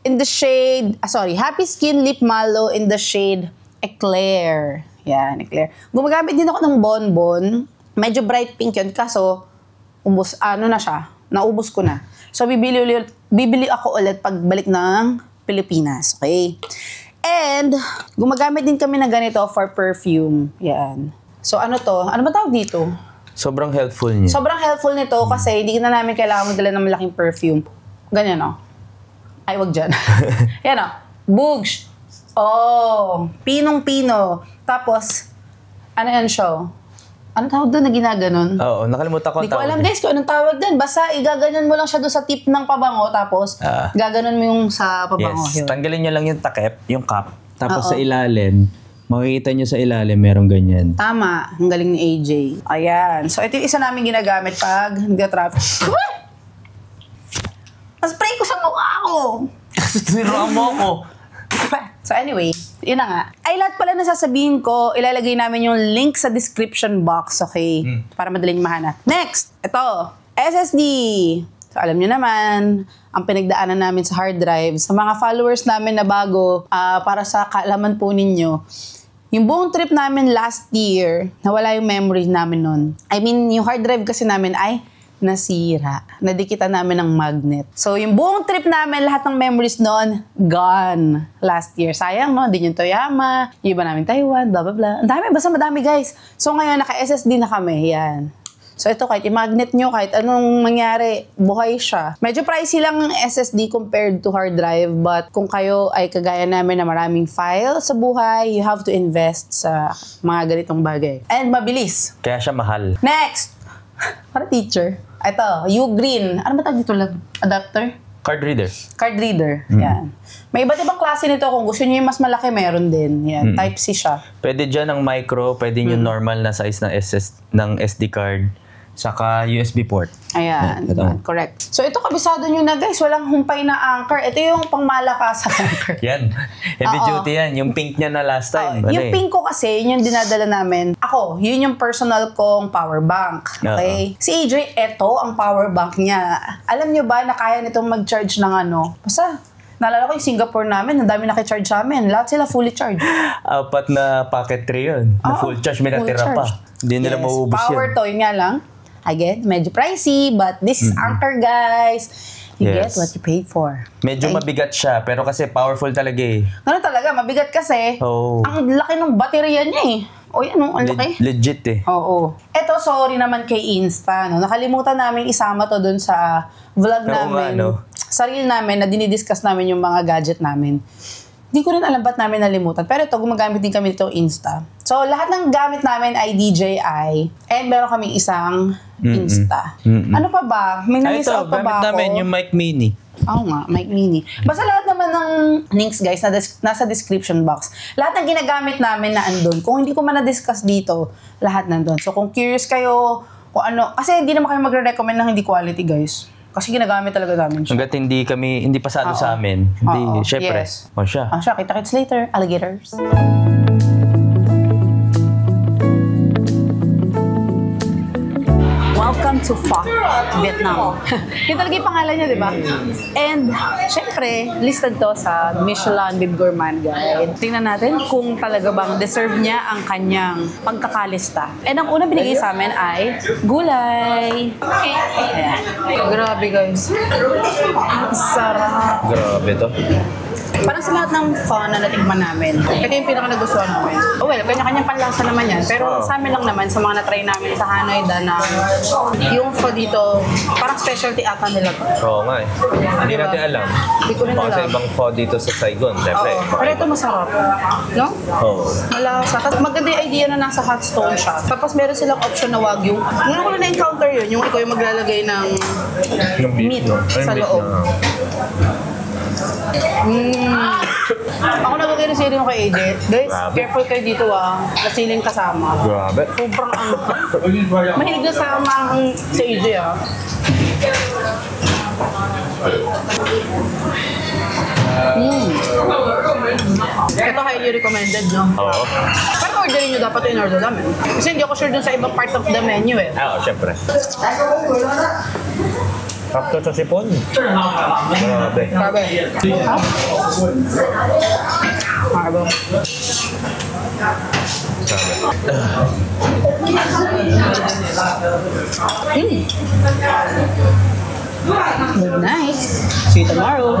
in the shade, Happy Skin Lip Mallow in the shade Eclair. Yan, Eclair. Gumagamit din ako ng Bonbon. Medyo bright pink yun, kaso, naubos ko na. So, bibili ako ulit pagbalik ng Pilipinas. Okay? And, gumagamit din kami ng ganito for perfume. Yan. So, ano to? Ano ba tawag dito? Sobrang helpful niya. Sobrang helpful nito kasi hindi na namin kailangan magdala ng malaking perfume. Ganyan, no? Ay, wag dyan. Yan, no? Boogs. Oh, pinong-pino. Tapos, ano yan siya? Ano tawag doon na ginaganon? Oo, nakalimutan ko ang tawag. Hindi ko alam, guys, kung anong tawag doon. Basta, igaganon mo lang siya doon sa tip ng pabango, tapos, gaganon mo yung sa pabango. Yes, tanggalin niyo lang yung takip, yung cap. Tapos sa ilalim, makikita nyo sa ilalim, merong ganyan. Tama. Ang galing ni AJ. Ayan. So, ito yung isa namin ginagamit pag nag-traffic. Spray ko sa mukha ko! Tinuruan mo ako. So, anyway, yun na nga. Ay, lahat pala na sasabihin ko, ilalagay namin yung link sa description box, okay? Para madaling mahanap. Next! Ito. SSD. So, alam nyo naman, ang pinagdaanan namin sa hard drive, sa mga followers namin na bago, para sa kaalaman po ninyo, yung buong trip namin last year, nawala yung memory namin nun. I mean, yung hard drive kasi namin ay nasira. Nadikitan namin ng magnet. So, yung buong trip namin, lahat ng memories nun, gone last year. Sayang, no? Din yung Toyama, yung iba namin Taiwan, blah, blah, blah. Ang dami, basta madami, guys. So, ngayon, naka-SSD na kami. Yan. So ito, kahit i-magnet nyo, kahit anong mangyari, buhay siya. Medyo pricey lang ang SSD compared to hard drive, but kung kayo ay kagaya namin na maraming file sa buhay, you have to invest sa mga ganitong bagay. And mabilis. Kaya siya mahal. Next! Para teacher. Ito, Ugreen. Ano ba tawag dito lang? Adapter? Card reader. Card reader. Yan. May iba't ibang klase nito. Kung gusto niyo yung mas malaki, meron din. Yan. Type-C siya. Pwede dyan ang micro, pwede yung normal na size ng SD card. Saka USB port. Ayan. Correct. So ito, kabisado nyo na guys. Walang humpay na anchor. Ito yung pangmalakas sa anchor. Yan. Heavy duty yan. Yung pink niya na last time. Yung pink ko kasi, yun yung dinadala namin. Ako, yun yung personal kong power bank. Okay? Si AJ, ito ang power bank niya. Alam nyo ba na kaya nitong mag-charge ng ano? Basta, naalala ko yung Singapore namin, ang dami nakicharge sa amin. Lahat sila fully charged. Apat na pocket tray yun. Na full charge, may natira pa. Hindi nila mauubos yan. Power to, yun nga lang. Again, medyo pricey, but this is Anchor, guys. You get what you paid for. Medyo mabigat siya, pero kasi powerful talaga eh. Ano talaga, mabigat kasi. Ang laki ng baterya niya eh. O yan, ang laki. Legit eh. Oo. Eto, sorry naman kay Insta. No? Nakalimutan namin isama to dun sa vlog namin. Sa reel namin na dinidiscuss namin yung mga gadget namin. Hindi ko rin alam ba't namin nalimutan. Pero ito, gumagamit din kami dito Insta. So, lahat ng gamit namin ay DJI. And meron kami isang Insta. Ano pa ba? May na-miss out pa ba ako? Namin yung mic mini. Oo nga, mic mini. Basta lahat naman ng links, guys, nasa description box. Lahat ng ginagamit namin na andun. Kung hindi ko man na-discuss dito, lahat nandun. So, kung curious kayo, kung ano, kasi hindi naman kayo magre-recommend ng hindi quality, guys. Kasi ginagamit talaga namin siya. Hanggat hindi pasado sa amin. Hindi, syempre. Yes. O siya. Kita-kits later, alligators. Welcome to Pho, Vietnam. Yun talaga yung pangalan niya, di ba? And, syempre, listed to sa Michelin Bib Gourmand Guide. Tingnan natin kung talaga bang deserve niya ang kanyang pagkakalista. And ang una binigay sa amin ay gulay. Ayan. Grabe, guys. Sarap. Grabe to. Parang sa lahat ng pho na natikman namin, ito yung pinaka-nagustuhan namin. Oh well, kanya-kanyang panlasa naman yan. Pero sa amin lang naman, sa mga na-try namin sa Hanoi, Danang, yung pho dito, parang specialty ata nila to. Oo nga eh. Hindi natin alam. Hindi ko rin baka alam. sa ibang pho dito sa Saigon, syempre. Pero ito masarap. No? Oo. Malasa. Tapos maganda yung idea na nasa hot stone siya. Tapos meron silang option na wagyu. Ngayon ko na na-encounter yun, yung ikaw yung maglalagay ng meat sa loob. Ako nagagay ng siling kay AJ. Guys, careful kayo dito nasiling kasama. Grabe. Sobrang mahilig na sama ang si AJ Ito highly recommended, no? Oo. Pero orderin nyo dapat yung order namin. Kasi hindi ako sure dun sa ibang part of the menu eh. Oo, syempre. Kapto sa sipon. Grabe. Grabe. Marble. Good night. See you tomorrow.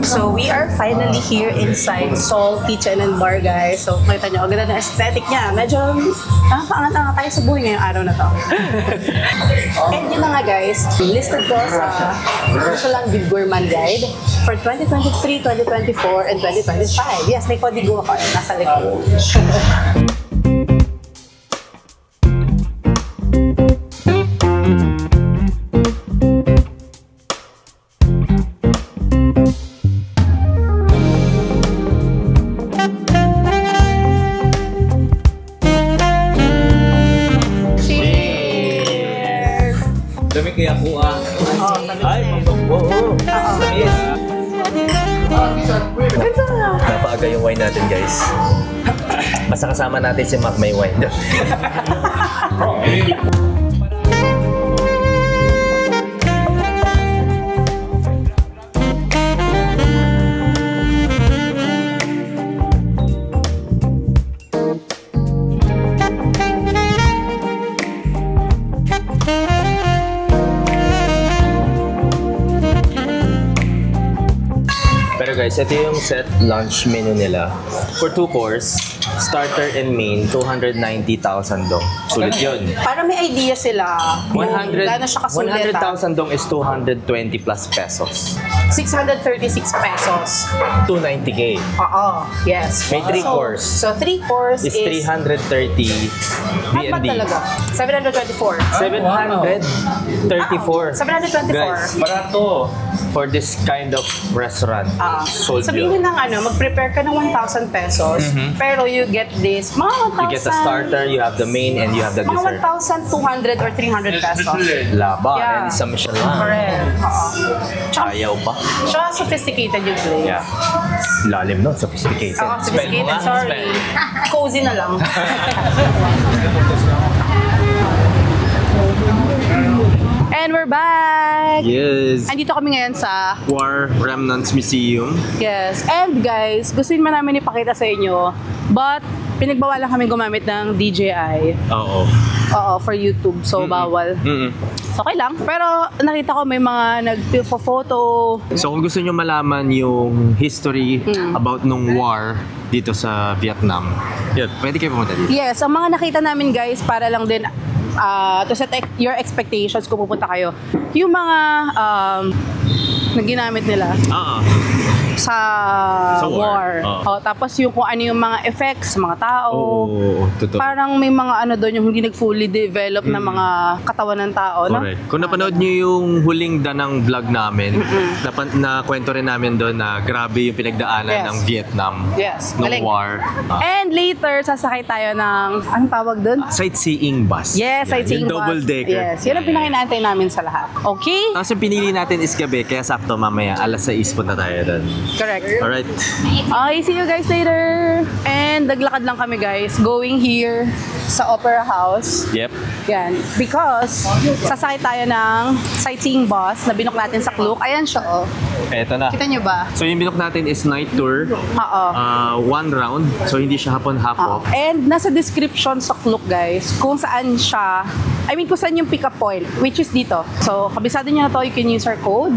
So we are finally here inside Seoul Kitchen and Bar, guys. So makita nyo, ang ganda ng aesthetic niya. Medyo nakakaangat tayo sa buhay ngayong araw na to. And yun na nga, guys, listed ko sa Michelin Bib Gourmand Guide for 2023, 2024, and 2025. Yes, may kodigo ako. Nasa likod. Dami kaya po Ay, oo. Napaaga yung wine natin, guys. Basta kasama natin si Mac may wine. guys, ito yung set lunch menu nila. For 2 course, starter and main, 290,000 dong. Sulit yun. Para may idea sila. 100,000 dong is 220 plus pesos. 636 pesos. 290K. Oo. Yes. May 3 course. So 3 course Is 330 Not B&B. talaga. 724. 734. 724. Guys, barato for this kind of restaurant. Sold Sabihin yun. ng mag-prepare ka ng 1,000 pesos, pero you get this, mga 1,000. You get the starter, you have the main, and you have the Mga dessert. 1,200 or 300 pesos. Laba, Yeah. and isang Michelin. Correct. Tsaka, Ayaw pa. tsaka sophisticated yung place. Yeah. Lalim no, sophisticated. Sophisticated, sorry. Cozy na lang. And we're back! Yes. Andito kami ngayon sa War Remnants Museum. Yes. And guys, gusto naman namin ipakita sa inyo, but pinagbawalan kami gumamit ng DJI. Oo. Oo, for YouTube. So, bawal. So, okay lang. Pero nakita ko may mga nag-photo. So kung gusto nyo malaman yung history about nung war dito sa Vietnam, yun, pwede kayo pumunta dito. Yes, ang mga nakita namin guys, para lang din to set your expectations kung pupunta kayo. Yung mga na ginamit nila sa war. Tapos yung kung ano yung mga effects, mga tao. Totoo. Parang may mga ano doon yung hindi nag-fully develop na mga katawan ng tao. Correct. Kung napanood nyo yung huling danang vlog namin, na kwento rin namin doon na grabe yung pinagdaanan ng Vietnam nung galing. war. And later, sasakay tayo ng, anong tawag doon? Sightseeing bus. Yes, sightseeing yung bus. double decker. Yes, yun ang pinakinaantay namin sa lahat. Okay? Tapos yung pinili natin is gabi, kaya sakto mamaya, alas 6 punta tayo doon. Correct. Alright. Okay, see you guys later. And naglakad lang kami guys, going here sa Opera House. Yep. Yan. Because sasakay tayo ng sightseeing bus na binok natin sa Klook. Ayan siya, oh. Eto na. Kita nyo ba? So yung binok natin is night tour. Oo. 1 round. So hindi siya hapon-hapon. And nasa description sa Klook guys, kung saan siya, kung saan yung pick-up point, which is dito. So, kabisado nyo na to, you can use our code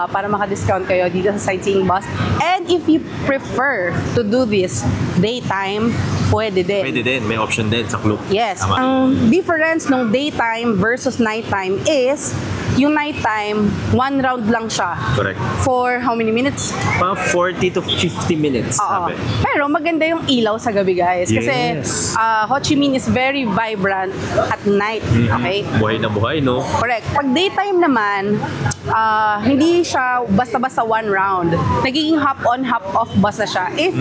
para maka-discount kayo dito sa sightseeing bus. And if you prefer to do this daytime, pwede din. Pwede din. May option din sa Klook. Yes. Tama. Ang difference ng daytime versus nighttime is, yung nighttime, 1 round lang siya. Correct. For how many minutes? Mga 40 to 50 minutes. Oo. Sabi. Pero maganda yung ilaw sa gabi, guys. Kasi Yes. Ho Chi Minh is very vibrant at night. Okay? Buhay na buhay, no? Correct. Pag daytime naman, hindi siya basta-basta 1 round. Nagiging hop-on, hop-off bus na siya. If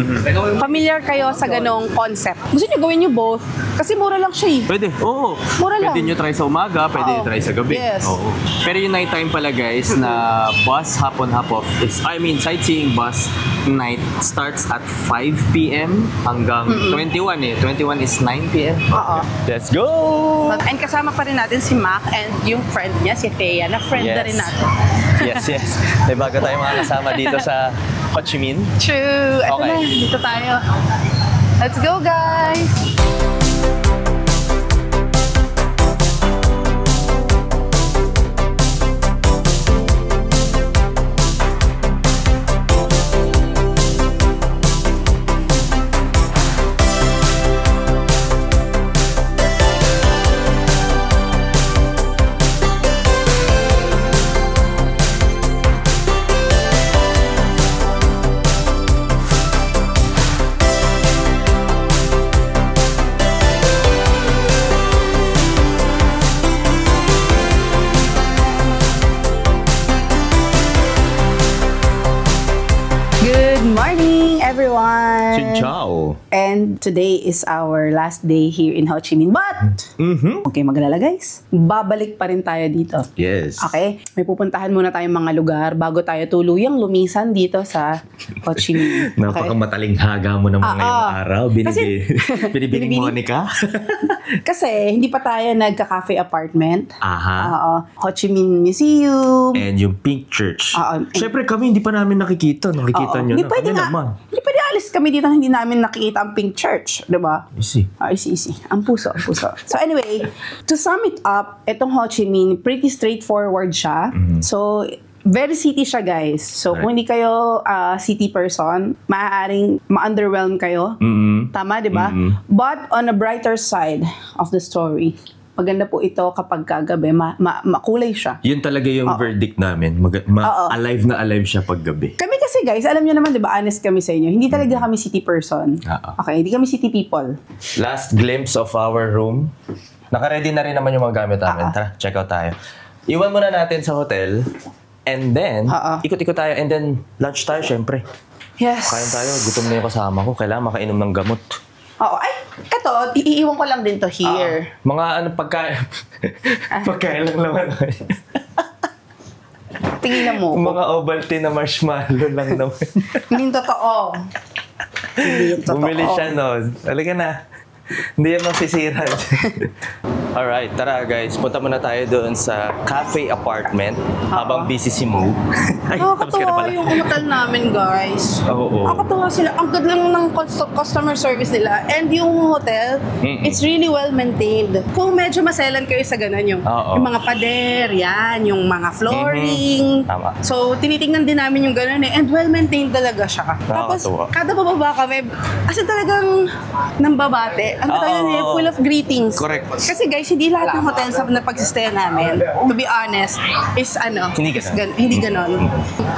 familiar kayo sa ganong concept, gusto niyo gawin niyo both. Kasi mura lang siya eh. Pwede, oo. Mura lang. Pwede nyo try sa umaga, pwede nyo try sa gabi. Yes. Oo. Pero yung nighttime pala guys, na bus hop-on hop-off is, sightseeing bus night starts at 5 p.m. hanggang 21 eh. 21 is 9 p.m. Oo. Let's go! And kasama pa rin natin si Mac and yung friend niya, si Thea, na friend na rin natin. Yes. May bago tayong mga kasama dito sa Ho Chi Minh. True. Ito Okay. na, dito tayo. Let's go, guys! Everyone! Ciao! And today is our last day here in Ho Chi Minh. But, okay maglala guys, babalik pa rin tayo dito. Yes. Okay? May pupuntahan muna tayong mga lugar bago tayo tuluyang lumisan dito sa Ho Chi Minh. Okay? Napaka-mataling haga mo naman ngayong araw. Binibining mo ni ka? Kasi hindi pa tayo nagka-cafe apartment. Aha. Oo. Ho Chi Minh Museum. And yung Pink Church. Oo. Siyempre kami, hindi pa namin nakikita. Nakikita nyo Hindi na. pwede Kami nga. naman. Hindi pwede alis kami dito na hindi namin nakikita ang Pink Church. Diba? Easy. Easy. Ang puso. So anyway, to sum it up, itong Ho Chi Minh, pretty straightforward siya. So, Very city siya, guys. So, kung hindi kayo city person, maaaring ma-underwhelm kayo. Tama, di ba? But on a brighter side of the story, maganda po ito kapag kagabi, makulay siya. Yun talaga yung verdict namin. Alive na alive siya pag gabi. Kami kasi, guys, alam nyo naman, di ba, honest kami sa inyo. Hindi talaga kami city person. Okay, hindi kami city people. Last glimpse of our room. Naka-ready na rin naman yung mga gamit namin. Tara, check out tayo. Iwan muna natin sa hotel. And then, ikot-ikot tayo. And then, lunch tayo, syempre. Yes. Kain tayo. Gutom na yung kasama ko. Kailangan makainom ng gamot. Oo. Ay, eto, iiwan ko lang din to here. Mga pagkain. Pagkain lang naman. Tinginan mo. Mga Ovaltine na marshmallow lang naman. Hindi totoo. Hindi totoo. Bumili siya noon. Talaga na. Hindi yan masisira. Alright, tara guys. Punta muna tayo doon sa cafe apartment habang busy si Mo. Nakakatuwa yung hotel namin, guys. Oo. Nakakatuwa sila. Ang ganda lang ng customer service nila. And yung hotel, it's really well maintained. Kung medyo maselan kayo sa ganun, yung mga pader, yan, yung mga flooring. Tama. So, tinitingnan din namin yung ganun eh. And well maintained talaga siya. Tapos, kada bababa kami, as in talagang nambabate. Ang tayo nila, full of greetings. Correct. Kasi guys, hindi lahat ng hotel sa napag-stayan namin, to be honest, is hindi ganon.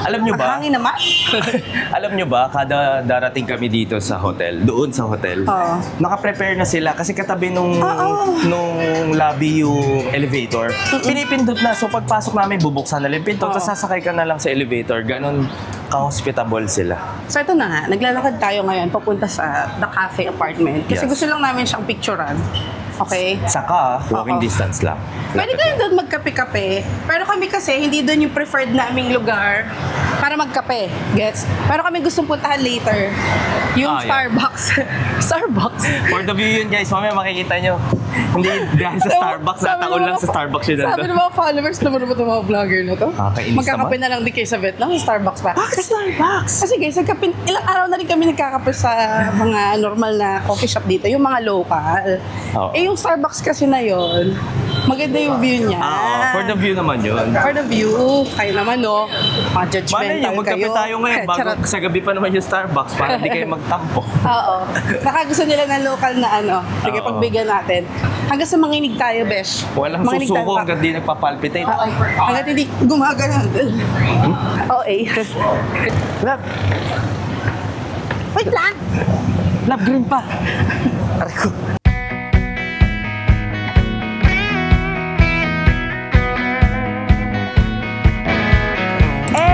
Alam nyo ba? Ang hangin naman. Alam nyo ba, kada darating kami dito sa hotel, doon sa hotel, naka-prepare na sila kasi katabi nung lobby yung elevator. Pinipindot na. So pagpasok namin, bubuksan na lang yung pinto, tapos sasakay ka na lang sa elevator. Ganon ka-hospitable sila. So ito na nga, naglalakad tayo ngayon papunta sa The Cafe Apartment. Kasi gusto lang namin siyang picturean. Okay? Saka, walking distance lang. Pwede kayo doon magkape-kape. Pero kami kasi, hindi doon yung preferred naming lugar para magkape. Gets? Pero kami gustong puntahan later. Yung Starbucks. Starbucks. For the view yun guys, mamaya makikita nyo. Hindi dahil sa Starbucks, nataon lang sa Starbucks yun. Sabi ng mga followers naman ba itong mga vlogger na to? Kainis magkakape naman. Na lang din kayo sa Vietnam, yung Starbucks pa. Bakit Starbucks? Kasi guys, ilang araw na rin kami nagkakape sa mga normal na coffee shop dito, yung mga local. Yung Starbucks kasi na yon, maganda yung view niya. For the view naman yun. For the view, kayo naman no, mga judgmental kayo. Magkape tayo ngayon bago sa gabi pa naman yung Starbucks para hindi kayo magtampo. Oo. Baka gusto nila ng local na ano, sige pagbigyan natin. Hanggang sa manginig tayo, besh. Walang susuko hanggang di nagpapalpitate. Hanggang hindi gumagana. Lab! Wait lang! Lab, green pa! Aray ko.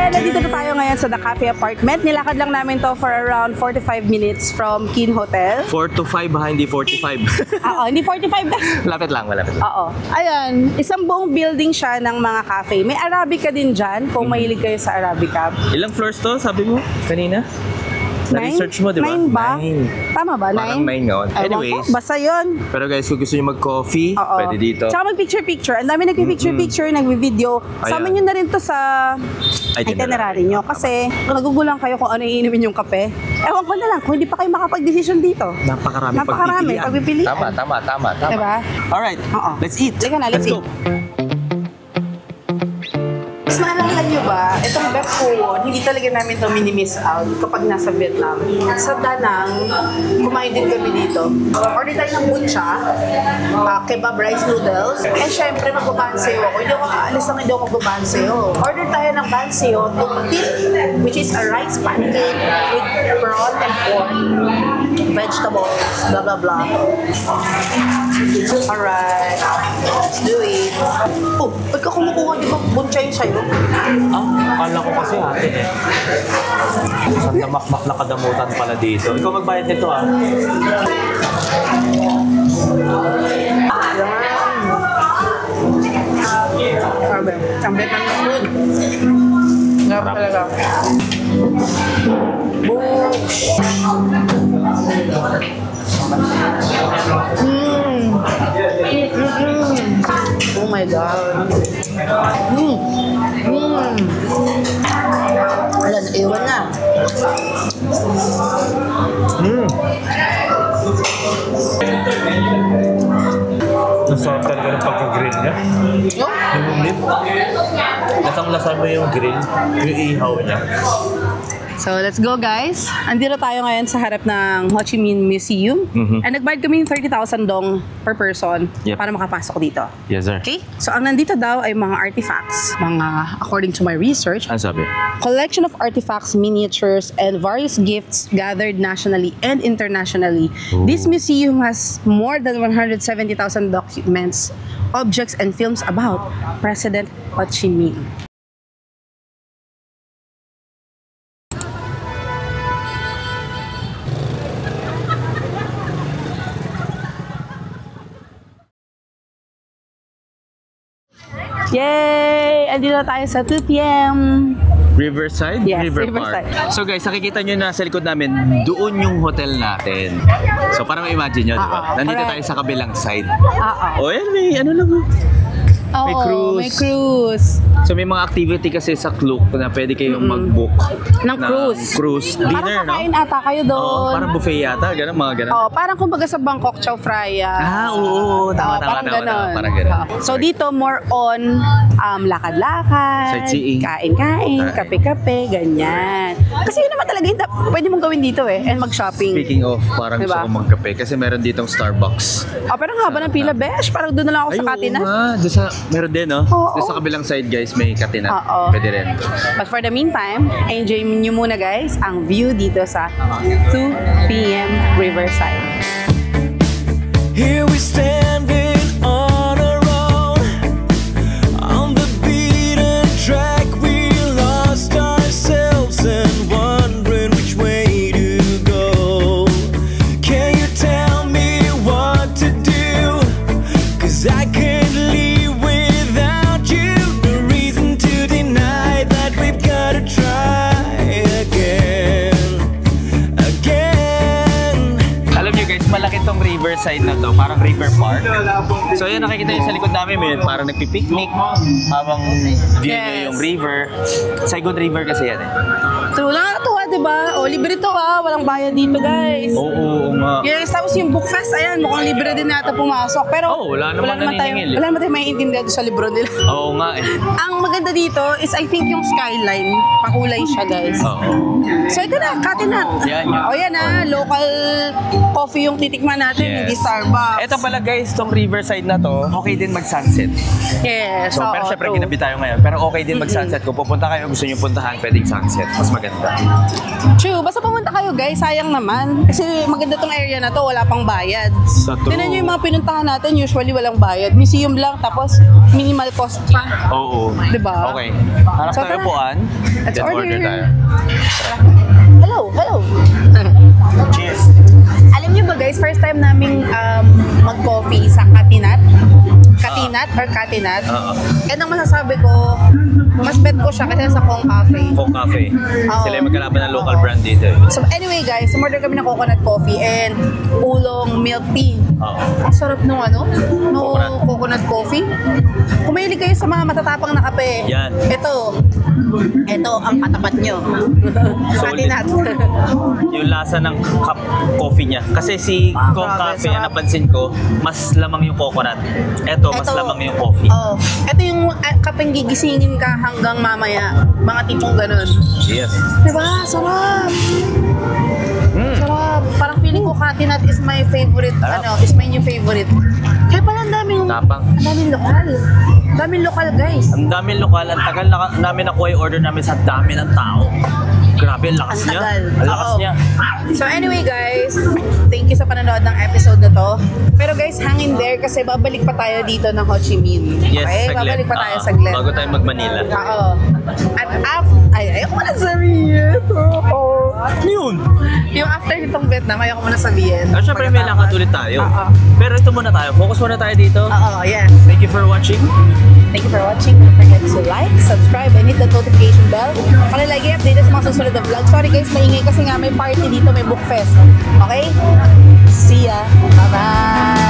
Nandito na tayo ngayon sa The Cafe Apartment. Nilakad lang namin to for around 45 minutes from Keene Hotel. 4 to 5 ha, hindi 45. Hindi 45 na. Lapit lang, malapit lang. Oo. Ayan, isang buong building siya ng mga cafe. May Arabica din dyan, kung mahilig kayo sa Arabica. Ilang floors to, sabi mo, kanina? Na-research mo, di ba? 9 ba? 9. Tama ba? 9? Parang 9 ngayon. Anyways. Basta yun. Pero guys, kung gusto nyo mag-coffee, pwede dito. Tsaka mag-picture-picture. Ang dami nag-picture-picture, nag-video. Sama nyo na rin to sa itinerary nyo. Kasi nagugulang kayo kung ano iinumin yung kape. Ewan ko na lang, kung hindi pa kayo makapag-decision dito. Napakarami pagpipilian. Tama. Diba? Alright, let's eat. Teka na, let's go. Mas naalala nyo ba, itong Bep Phuon, hindi talaga namin ito mini-miss out kapag nasa Vietnam. Sa Da Nang, kumain din kami dito. Order tayo ng butcha, kebab rice noodles, and syempre magbabanseyo ako. Hindi ako aalis lang, hindi ako magbabanseyo. Order tayo ng banseyo, tip, which is a rice pancake with prawn and pork, vegetables, blah blah blah. Alright, let's do it. Oh, pagka kumukuha, di ba butcha yung sa'yo? Akala ko kasi atin eh. Isang damakmak na kadamutan pala dito. Ikaw magbayad nito ah. Sabi, ang Vietnam is good. Sarap talaga. Oh my God. Wala, naiwan na. Nasarap talaga ng pagka-grill. niya. Yung meat. Lasang-lasan mo yung grill, yung ihaw niya. So, let's go guys. Andito tayo ngayon sa harap ng Ho Chi Minh Museum. And nagbayad kami yung 30,000 dong per person para makapasok dito. Yes, sir. Okay? So, ang nandito daw ay mga artifacts. According to my research, Ano sabi? collection of artifacts, miniatures, and various gifts gathered nationally and internationally. This museum has more than 170,000 documents, objects, and films about President Ho Chi Minh. Yay! Andito na tayo sa 2 p.m. Riverside? Yes, River Riverside. Park. So guys, nakikita nyo na sa likod namin, doon yung hotel natin. So parang imagine nyo, di ba? Nandito tayo sa kabilang side. O yan, may ano lang. May cruise. May cruise. So may mga activity kasi sa Klook na pwede kayong mag-book ng cruise. Cruise dinner, parang kakain ata kayo doon. Oo, parang buffet yata, ganun, mga ganun. Oh, parang kumbaga sa Bangkok Chow Fraya. Oo, tama. Parang ganon. Parang ganun. So dito more on lakad-lakad, Sightseeing. kain-kain, kape-kape, ganyan. Kasi yun naman talaga yung pwede mong gawin dito and mag-shopping. Speaking of, parang Diba? gusto ko magkape kasi meron ditong Starbucks. Pero ang haba ng pila, besh. Parang doon na lang ako sa Katina. Doon sa, meron din, no? Oo. Doon sa kabilang side, guys, may Katina. Oo. Pwede rin. But for the meantime, enjoy nyo muna guys ang view dito sa 2 p.m. Riverside. Here we standing on our own, on the beaten track. We lost ourselves and wondering which way to go. Can you tell me what to do? 'Cause I can't leave without you. No reason to deny that we've gotta try again. Alam nyo guys, malaki tong riverside na to, parang river park. So yan, nakikita nyo sa likod namin, may parang nagpipiknik habang view nyo yung river. Saigon River kasi yan eh. True, nakakatuwa diba? O, libre to walang bayad dito guys. Oo nga. Yes, tapos yung book fest, ayan, mukhang libre din nata pumasok. Pero wala naman naniningil eh. Wala naman tayo maiintindihan sa libro nila. Oo nga eh. Ang maganda dito is I think yung skyline, pakulay siya guys. Oo. So ito na, Katinat. Yan. O yan local coffee yung titikman natin, hindi Starbucks. Ito pala guys, tong riverside na to, okay din mag-sunset. Yes, So, pero syempre ginabi tayo ngayon. Pero okay din mag-sunset. Kung pupunta kayo, gusto nyo puntahan, pwedeng sunset. Mas maganda. True, basta pumunta kayo guys, sayang naman. Kasi maganda tong area na to, wala pang bayad. Tignan nyo yung mga pinuntahan natin, usually walang bayad. Museum lang, tapos minimal cost pa. Oo. Diba? Okay. Hanap So, tayo tara. puan. Let's Then order. tayo. Hello. Cheers. Alam niyo ba guys, first time naming mag-coffee sa Katinat or Katinat. And ang masasabi ko, mas bet ko siya kasi sa Kong Cafe. Kong Cafe. Sila yung magkalaban ng local brand dito eh. So anyway guys, umorder kami ng coconut coffee and ulong milk tea. Ang sarap nung coconut coffee. Kung mahilig kayo sa mga matatapang na kape, Yan. ito ang katapat nyo. Katinat. Yung lasa ng cup coffee niya. Kasi si Kong grabe, Cafe, sarap. napansin ko, mas lamang yung coconut. Ito, mas lamang yung coffee. Ito yung kapeng gigisingin ka hanggang mamaya. Mga tipong ganun. Yes. Diba? Sarap! Sarap. Parang feeling ko Katinat is my favorite, is my new favorite. Kaya pala ang daming Tapang. lokal. Daming lokal guys. Ang daming lokal. Ang tagal namin nakuha yung order namin sa dami ng tao. Grabe, ang lakas Ang niya. tagal. Ang lakas Oo. niya. So anyway guys, thank you sa panonood ng episode na to. Pero guys, hang in there kasi babalik pa tayo dito ng Ho Chi Minh. Yes, Okay? saglit. Babalik pa tayo saglit. Bago tayo mag-Manila. Oo. At ayoko mo na sabihin. Yun. Yung after nitong Vietnam, ayoko mo na sabihin. Siyempre may lakad ulit tayo. Oo. Pero ito muna tayo. Focus muna tayo dito. Oo, yes. Thank you for watching. Thank you for watching. Don't forget to like, subscribe, and hit the notification bell para lagi updated sa mga susunod na vlog. Sorry guys, maingay kasi nga may party dito, may book fest. Okay? See ya. Bye-bye.